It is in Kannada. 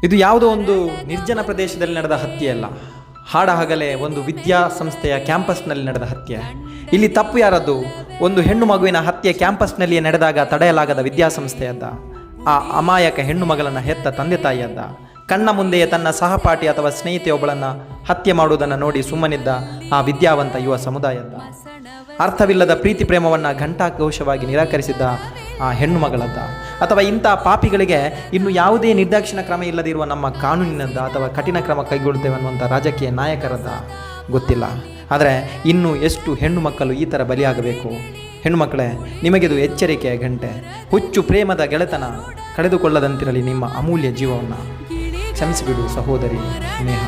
ಇದು ಯಾವುದೋ ಒಂದು ನಿರ್ಜನ ಪ್ರದೇಶದಲ್ಲಿ ನಡೆದ ಹತ್ಯೆ ಅಲ್ಲ, ಹಾಡಹಗಲೇ ಒಂದು ವಿದ್ಯಾಸಂಸ್ಥೆಯ ಕ್ಯಾಂಪಸ್ನಲ್ಲಿ ನಡೆದ ಹತ್ಯೆ. ಇಲ್ಲಿ ತಪ್ಪು ಯಾರದ್ದು? ಒಂದು ಹೆಣ್ಣು ಮಗುವಿನ ಹತ್ಯೆ ಕ್ಯಾಂಪಸ್ನಲ್ಲಿಯೇ ನಡೆದಾಗ ತಡೆಯಲಾಗದ ವಿದ್ಯಾಸಂಸ್ಥೆಯದ್ದ? ಆ ಅಮಾಯಕ ಹೆಣ್ಣು ಮಗಳನ್ನು ಹೆತ್ತ ತಂದೆ ತಾಯಿಯದ್ದ? ಕಣ್ಣ ಮುಂದೆಯೇ ತನ್ನ ಸಹಪಾಠಿ ಅಥವಾ ಸ್ನೇಹಿತೆಯೊಬ್ಬಳನ್ನು ಹತ್ಯೆ ಮಾಡುವುದನ್ನು ನೋಡಿ ಸುಮ್ಮನಿದ್ದ ಆ ವಿದ್ಯಾವಂತ ಯುವ ಸಮುದಾಯದ್ದ? ಅರ್ಥವಿಲ್ಲದ ಪ್ರೀತಿ ಪ್ರೇಮವನ್ನು ಘಂಟಾಘೋಷವಾಗಿ ನಿರಾಕರಿಸಿದ್ದ ಆ ಹೆಣ್ಣು ಮಗಳದ್ದ? ಅಥವಾ ಇಂಥ ಪಾಪಿಗಳಿಗೆ ಇನ್ನು ಯಾವುದೇ ನಿರ್ದಾಕ್ಷಿಣ್ಯ ಕ್ರಮ ಇಲ್ಲದಿರುವ ನಮ್ಮ ಕಾನೂನಿನದ್ದ ಅಥವಾ ಕಠಿಣ ಕ್ರಮ ಕೈಗೊಳ್ಳುತ್ತೇವೆ ಅನ್ನುವಂಥ ರಾಜಕೀಯ ನಾಯಕರದ್ದ? ಗೊತ್ತಿಲ್ಲ. ಆದರೆ ಇನ್ನು ಎಷ್ಟು ಹೆಣ್ಣು ಮಕ್ಕಳು ಈ ಥರ ಬಲಿಯಾಗಬೇಕು? ಹೆಣ್ಣು ಮಕ್ಕಳೇ, ನಿಮಗಿದು ಎಚ್ಚರಿಕೆಯ ಗಂಟೆ. ಹುಚ್ಚು ಪ್ರೇಮದ ಗೆಳೆತನ ಕಳೆದುಕೊಳ್ಳದಂತಿರಲಿ ನಿಮ್ಮ ಅಮೂಲ್ಯ ಜೀವವನ್ನು. ಕ್ಷಮಿಸಿಬಿಡು ಸಹೋದರಿ ನೇಹ.